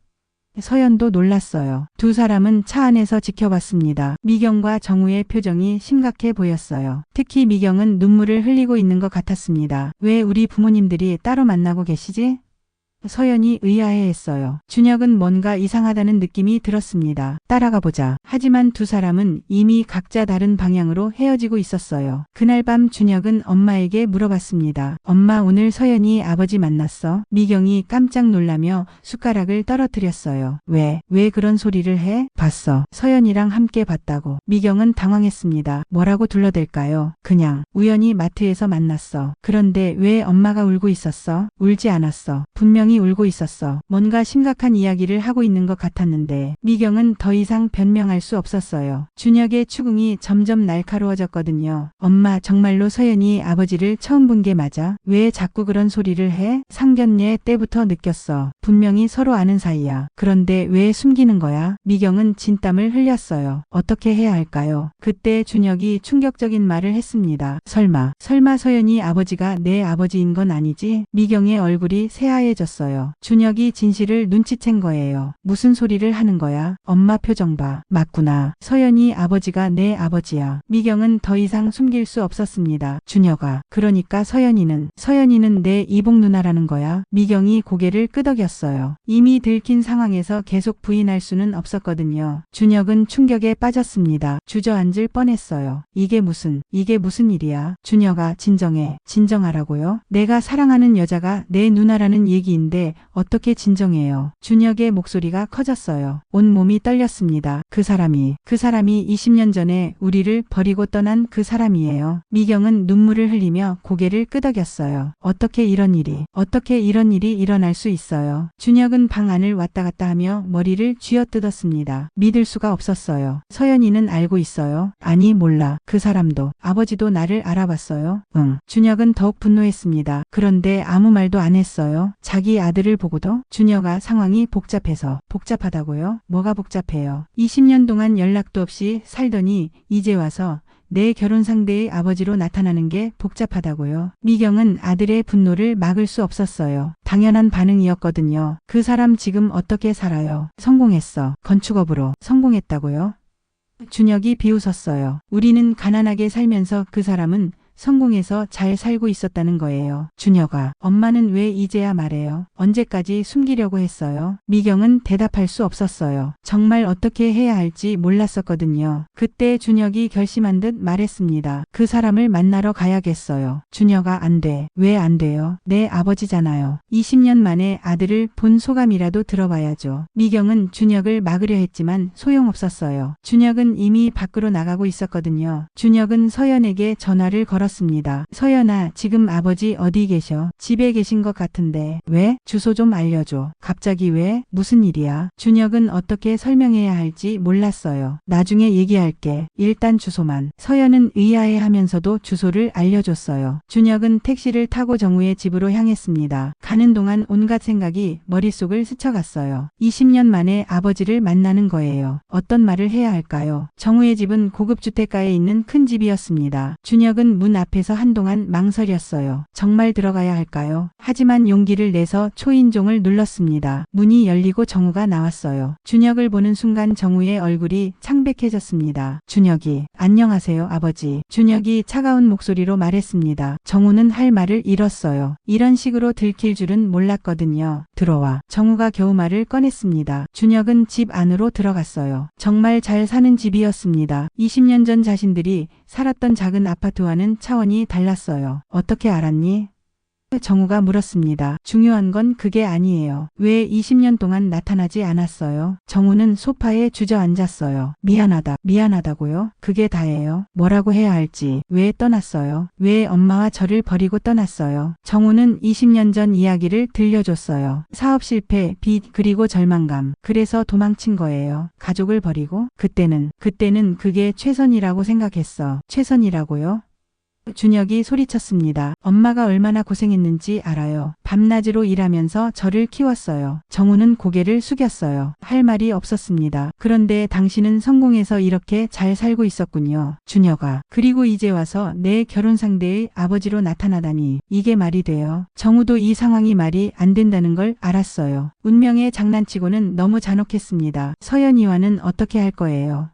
서연도 놀랐어요. 두 사람은 차 안에서 지켜봤습니다. 미경과 정우의 표정이 심각해 보였어요. 특히 미경은 눈물을 흘리고 있는 것 같았습니다. 왜 우리 부모님들이 따로 만나고 계시지? 서연이 의아해했어요. 준혁은 뭔가 이상하다는 느낌이 들었습니다. 따라가 보자. 하지만 두 사람은 이미 각자 다른 방향으로 헤어지고 있었어요. 그날 밤 준혁은 엄마에게 물어봤습니다. 엄마, 오늘 서연이 아버지 만났어? 미경이 깜짝 놀라며 숟가락을 떨어뜨렸어요. 왜 그런 소리를 해? 봤어. 서연이랑 함께 봤다고. 미경은 당황했습니다. 뭐라고 둘러댈까요? 그냥 우연히 마트에서 만났어. 그런데 왜 엄마가 울고 있었어? 울지 않았어. 분명히 울고 있었어. 뭔가 심각한 이야기를 하고 있는 것 같았는데 미경은 더 이상 변명할 수 없었어요. 준혁의 추궁이 점점 날카로워졌거든요. 엄마, 정말로 서연이 아버지를 처음 본 게 맞아? 왜 자꾸 그런 소리를 해? 상견례 때부터 느꼈어. 분명히 서로 아는 사이야. 그런데 왜 숨기는 거야? 미경은 진땀을 흘렸어요. 어떻게 해야 할까요? 그때 준혁이 충격적인 말을 했습니다. 설마 서연이 아버지가 내 아버지인 건 아니지? 미경의 얼굴이 새하얘졌어요. 준혁이 진실을 눈치챈 거예요. 무슨 소리를 하는 거야? 엄마 표정 봐. 맞구나. 서연이 아버지가 내 아버지야. 미경은 더 이상 숨길 수 없었습니다. 준혁아, 그러니까 서연이는 내 이복 누나라는 거야? 미경이 고개를 끄덕였어요. 이미 들킨 상황에서 계속 부인할 수는 없었거든요. 준혁은 충격에 빠졌습니다. 주저앉을 뻔했어요. 이게 무슨 일이야? 준혁아, 진정하라고요? 내가 사랑하는 여자가 내 누나라는 얘기인데 어떻게 진정해요? 준혁의 목소리가 커졌어요. 온몸이 떨렸습니다. 그 사람이 20년 전에 우리를 버리고 떠난 그 사람이에요. 미경은 눈물을 흘리며 고개를 끄덕였어요. 어떻게 이런 일이 일어날 수 있어요? 준혁은 방 안을 왔다 갔다 하며 머리를 쥐어뜯었습니다. 믿을 수가 없었어요. 서연이는 알고 있어요? 아니, 몰라. 그 사람도, 아버지도 나를 알아봤어요? 응. 준혁은 더욱 분노했습니다. 그런데 아무 말도 안 했어요. 자기 아들을 보고도? 준혁아, 상황이 복잡하다고요? 뭐가 복잡해요? 20년 동안 연락도 없이 살더니 이제 와서 내 결혼 상대의 아버지로 나타나는 게 복잡하다고요? 미경은 아들의 분노를 막을 수 없었어요. 당연한 반응이었거든요. 그 사람 지금 어떻게 살아요? 성공했어. 건축업으로. 성공했다고요? 준혁이 비웃었어요. 우리는 가난하게 살면서 그 사람은 성공해서 잘 살고 있었다는 거예요. 준혁아, 엄마는 왜 이제야 말해요? 언제까지 숨기려고 했어요? 미경은 대답할 수 없었어요. 정말 어떻게 해야 할지 몰랐었거든요. 그때 준혁이 결심한 듯 말했습니다. 그 사람을 만나러 가야겠어요. 준혁아, 안 돼. 왜 안 돼요? 내 아버지잖아요. 20년 만에 아들을 본 소감이라도 들어봐야죠. 미경은 준혁을 막으려 했지만 소용없었어요. 준혁은 이미 밖으로 나가고 있었거든요. 준혁은 서연에게 전화를 걸었습니다. 서연아, 지금 아버지 어디 계셔? 집에 계신 것 같은데. 왜? 주소 좀 알려줘. 갑자기 왜? 무슨 일이야? 준혁은 어떻게 설명해야 할지 몰랐어요. 나중에 얘기할게. 일단 주소만. 서연은 의아해하면서도 주소를 알려줬어요. 준혁은 택시를 타고 정우의 집으로 향했습니다. 가는 동안 온갖 생각이 머릿속을 스쳐갔어요. 20년 만에 아버지를 만나는 거예요. 어떤 말을 해야 할까요? 정우의 집은 고급 주택가에 있는 큰 집이었습니다. 준혁은 문 앞에서 한동안 망설였어요. 정말 들어가야 할까요? 하지만 용기를 내서 초인종을 눌렀습니다. 문이 열리고 정우가 나왔어요. 준혁을 보는 순간 정우의 얼굴이 창백해졌습니다. 준혁이, 안녕하세요, 아버지. 준혁이 차가운 목소리로 말했습니다. 정우는 할 말을 잃었어요. 이런 식으로 들킬 줄은 몰랐거든요. 들어와. 정우가 겨우 말을 꺼냈습니다. 준혁은 집 안으로 들어갔어요. 정말 잘 사는 집이었습니다. 20년 전 자신들이 살았던 작은 아파트와는 차원이 달랐어요. 어떻게 알았니? 정우가 물었습니다. 중요한 건 그게 아니에요. 왜 20년 동안 나타나지 않았어요? 정우는 소파에 주저앉았어요. 미안하다고요? 그게 다예요. 뭐라고 해야 할지. 왜 떠났어요? 왜 엄마와 저를 버리고 떠났어요? 정우는 20년 전 이야기를 들려줬어요. 사업 실패, 빚, 그리고 절망감. 그래서 도망친 거예요. 가족을 버리고? 그때는 그게 최선이라고 생각했어. 최선이라고요? 준혁이 소리쳤습니다. 엄마가 얼마나 고생했는지 알아요. 밤낮으로 일하면서 저를 키웠어요. 정우는 고개를 숙였어요. 할 말이 없었습니다. 그런데 당신은 성공해서 이렇게 잘 살고 있었군요. 준혁아. 그리고 이제 와서 내 결혼 상대의 아버지로 나타나다니. 이게 말이 돼요. 정우도 이 상황이 말이 안 된다는 걸 알았어요. 운명에 장난치고는 너무 잔혹했습니다. 서연이와는 어떻게 할 거예요?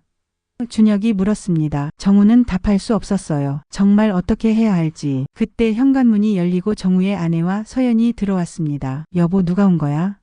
준혁이 물었습니다. 정우는 답할 수 없었어요. 정말 어떻게 해야 할지. 그때 현관문이 열리고 정우의 아내와 서연이 들어왔습니다. 여보, 누가 온 거야?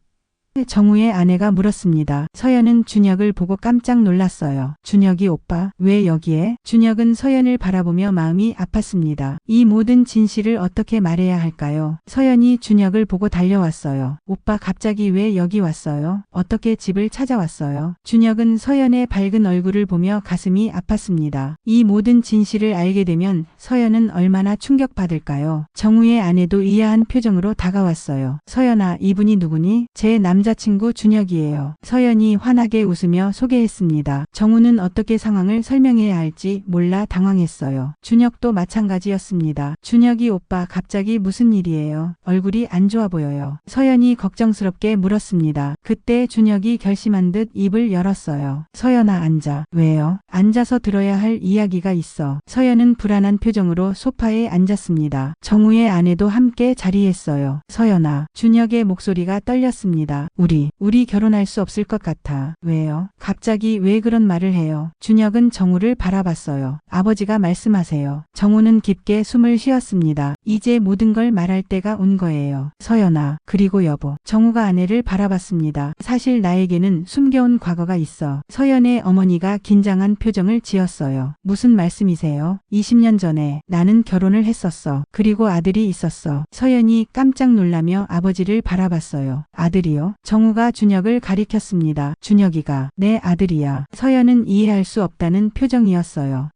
정우의 아내가 물었습니다. 서연은 준혁을 보고 깜짝 놀랐어요. 준혁이 오빠, 왜 여기에? 준혁은 서연을 바라보며 마음이 아팠습니다. 이 모든 진실을 어떻게 말해야 할까요? 서연이 준혁을 보고 달려왔어요. 오빠, 갑자기 왜 여기 왔어요? 어떻게 집을 찾아왔어요? 준혁은 서연의 밝은 얼굴을 보며 가슴이 아팠습니다. 이 모든 진실을 알게 되면 서연은 얼마나 충격받을까요? 정우의 아내도 이해한 표정으로 다가왔어요. 서연아, 이분이 누구니? 제 남자친구 준혁이에요. 서연이 환하게 웃으며 소개했습니다. 정우는 어떻게 상황을 설명해야 할지 몰라 당황했어요. 준혁도 마찬가지였습니다. 준혁이 오빠, 갑자기 무슨 일이에요? 얼굴이 안 좋아 보여요. 서연이 걱정스럽게 물었습니다. 그때 준혁이 결심한 듯 입을 열었어요. 서연아, 앉아. 왜요? 앉아서 들어야 할 이야기가 있어. 서연은 불안한 표정으로 소파에 앉았습니다. 정우의 아내도 함께 자리했어요. 서연아. 준혁의 목소리가 떨렸습니다. 우리 결혼할 수 없을 것 같아. 왜요? 갑자기 왜 그런 말을 해요? 준혁은 정우를 바라봤어요. 아버지가 말씀하세요. 정우는 깊게 숨을 쉬었습니다. 이제 모든 걸 말할 때가 온 거예요. 서연아, 그리고 여보. 정우가 아내를 바라봤습니다. 사실 나에게는 숨겨온 과거가 있어. 서연의 어머니가 긴장한 표정을 지었어요. 무슨 말씀이세요? 20년 전에 나는 결혼을 했었어. 그리고 아들이 있었어. 서연이 깜짝 놀라며 아버지를 바라봤어요. 아들이요? 정우가 준혁을 가리켰습니다. 준혁이가 내 아들이야. 서연은 이해할 수 없다는 표정이었어요.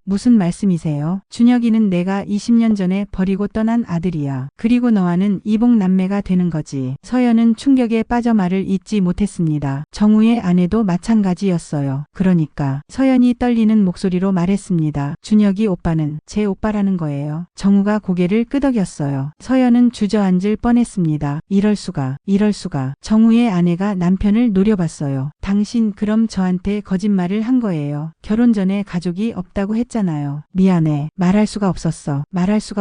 무슨 말씀이세요? 준혁이는 내가 20년 전에 버리고 떠난 아들이야. 그리고 너와는 이복남매가 되는 거지. 서연은 충격에 빠져 말을 잇지 못했습니다. 정우의 아내도 마찬가지였어요. 그러니까. 서연이 떨리는 목소리로 말했습니다. 준혁이 오빠는 제 오빠라는 거예요. 정우가 고개를 끄덕였어요. 서연은 주저앉을 뻔했습니다. 이럴 수가. 정우의 아내가 남편을 노려봤어요. 당신 그럼 저한테 거짓말을 한 거예요. 결혼 전에 가족이 없다고 했잖아요. 미안해. 말할 수가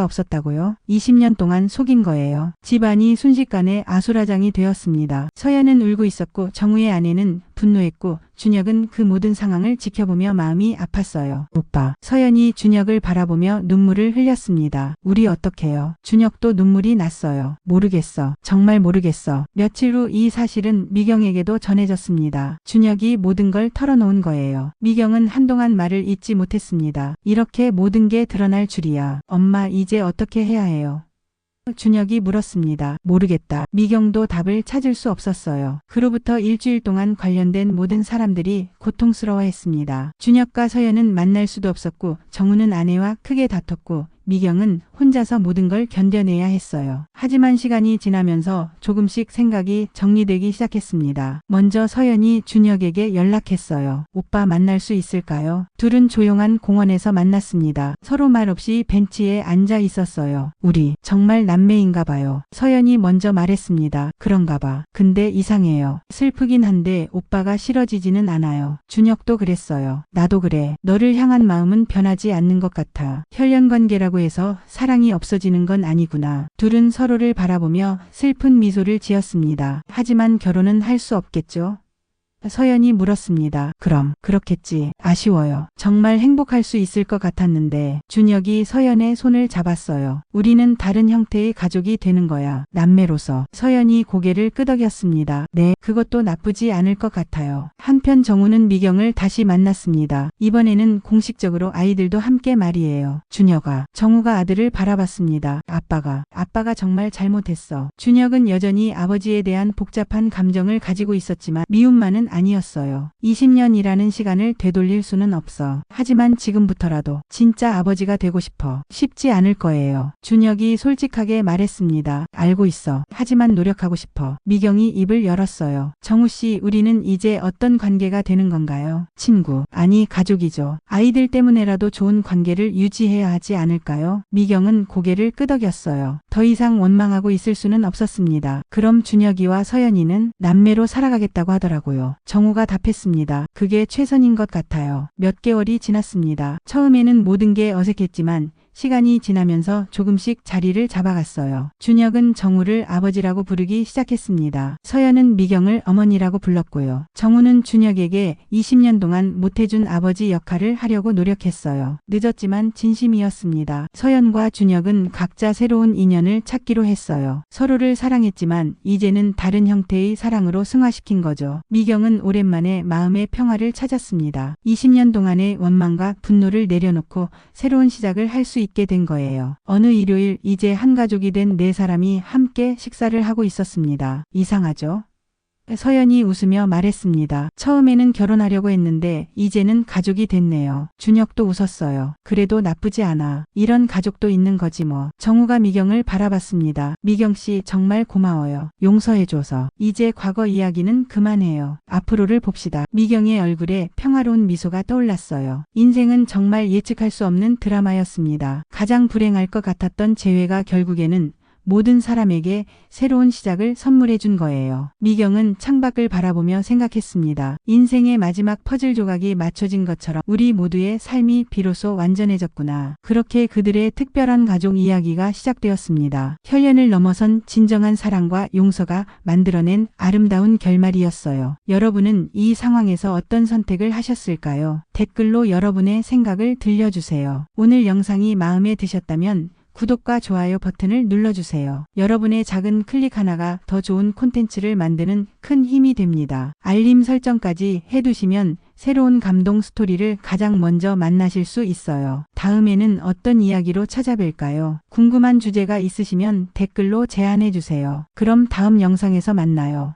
없었다고요? 20년 동안 속인 거예요. 집안이 순식간에 아수라장이 되었습니다. 서연은 울고 있었고 정우의 아내는 분노했고 준혁은 그 모든 상황을 지켜보며 마음이 아팠어요. 오빠. 서연이 준혁을 바라보며 눈물을 흘렸습니다. 우리 어떡해요? 준혁도 눈물이 났어요. 모르겠어. 정말 모르겠어. 며칠 후 이 사실은 미경에게도 전해졌습니다. 준혁이 모든 걸 털어놓은 거예요. 미경은 한동안 말을 잇지 못했습니다. 이렇게 모든 게 드러날 줄이야. 엄마 이제 어떻게 해야 해요? 준혁이 물었습니다. 모르겠다. 미경도 답을 찾을 수 없었어요. 그로부터 일주일 동안 관련된 모든 사람들이 고통스러워했습니다. 준혁과 서연은 만날 수도 없었고 정우는 아내와 크게 다퉜고 미경은 혼자서 모든 걸 견뎌내야 했어요. 하지만 시간이 지나면서 조금씩 생각이 정리되기 시작했습니다. 먼저 서연이 준혁에게 연락했어요. 오빠 만날 수 있을까요? 둘은 조용한 공원에서 만났습니다. 서로 말없이 벤치에 앉아 있었어요. 우리 정말 남매인가 봐요. 서연이 먼저 말했습니다. 그런가 봐. 근데 이상해요. 슬프긴 한데 오빠가 싫어지지는 않아요. 준혁도 그랬어요. 나도 그래. 너를 향한 마음은 변하지 않는 것 같아. 혈연 관계라고 해서 사랑이 없어지는 건 아니구나. 둘은 서로를 바라보며 슬픈 미소를 지었습니다. 하지만 결혼은 할 수 없겠죠? 서연이 물었습니다. 그럼 그렇겠지. 아쉬워요. 정말 행복할 수 있을 것 같았는데. 준혁이 서연의 손을 잡았어요. 우리는 다른 형태의 가족이 되는 거야. 남매로서. 서연이 고개를 끄덕였습니다. 네, 그것도 나쁘지 않을 것 같아요. 한편 정우는 미경을 다시 만났습니다. 이번에는 공식적으로 아이들도 함께 말이에요. 준혁아. 정우가 아들을 바라봤습니다. 아빠가 정말 잘못했어. 준혁은 여전히 아버지에 대한 복잡한 감정을 가지고 있었지만 미움만은 아니었어요. 20년이라는 시간을 되돌릴 수는 없어. 하지만 지금부터라도 진짜 아버지가 되고 싶어. 쉽지 않을 거예요. 준혁이 솔직하게 말했습니다. 알고 있어. 하지만 노력하고 싶어. 미경이 입을 열었어요. 정우 씨, 우리는 이제 어떤 관계가 되는 건가요? 친구. 아니, 가족이죠. 아이들 때문에라도 좋은 관계를 유지해야 하지 않을까요? 미경은 고개를 끄덕였어요. 더 이상 원망하고 있을 수는 없었습니다. 그럼 준혁이와 서연이는 남매로 살아가겠다고 하더라고요. 정우가 답했습니다. 그게 최선인 것 같아요. 몇 개월이 지났습니다. 처음에는 모든 게 어색했지만 시간이 지나면서 조금씩 자리를 잡아갔어요. 준혁은 정우를 아버지라고 부르기 시작했습니다. 서연은 미경을 어머니라고 불렀고요. 정우는 준혁에게 20년 동안 못해준 아버지 역할을 하려고 노력했어요. 늦었지만 진심이었습니다. 서연과 준혁은 각자 새로운 인연을 찾기로 했어요. 서로를 사랑했지만 이제는 다른 형태의 사랑으로 승화시킨 거죠. 미경은 오랜만에 마음의 평화를 찾았습니다. 20년 동안의 원망과 분노를 내려놓고 새로운 시작을 할 수 있게 된 거예요. 어느 일요일 이제 한 가족이 된 네 사람이 함께 식사를 하고 있었습니다. 이상하죠? 서연이 웃으며 말했습니다. 처음에는 결혼하려고 했는데 이제는 가족이 됐네요. 준혁도 웃었어요. 그래도 나쁘지 않아. 이런 가족도 있는 거지 뭐. 정우가 미경을 바라봤습니다. 미경 씨 정말 고마워요. 용서해줘서. 이제 과거 이야기는 그만해요. 앞으로를 봅시다. 미경의 얼굴에 평화로운 미소가 떠올랐어요. 인생은 정말 예측할 수 없는 드라마였습니다. 가장 불행할 것 같았던 재회가 결국에는 모든 사람에게 새로운 시작을 선물해 준 거예요. 미경은 창밖을 바라보며 생각했습니다. 인생의 마지막 퍼즐 조각이 맞춰진 것처럼 우리 모두의 삶이 비로소 완전해졌구나. 그렇게 그들의 특별한 가족 이야기가 시작되었습니다. 혈연을 넘어선 진정한 사랑과 용서가 만들어낸 아름다운 결말이었어요. 여러분은 이 상황에서 어떤 선택을 하셨을까요? 댓글로 여러분의 생각을 들려주세요. 오늘 영상이 마음에 드셨다면 구독과 좋아요 버튼을 눌러주세요. 여러분의 작은 클릭 하나가 더 좋은 콘텐츠를 만드는 큰 힘이 됩니다. 알림 설정까지 해두시면 새로운 감동 스토리를 가장 먼저 만나실 수 있어요. 다음에는 어떤 이야기로 찾아뵐까요? 궁금한 주제가 있으시면 댓글로 제안해주세요. 그럼 다음 영상에서 만나요.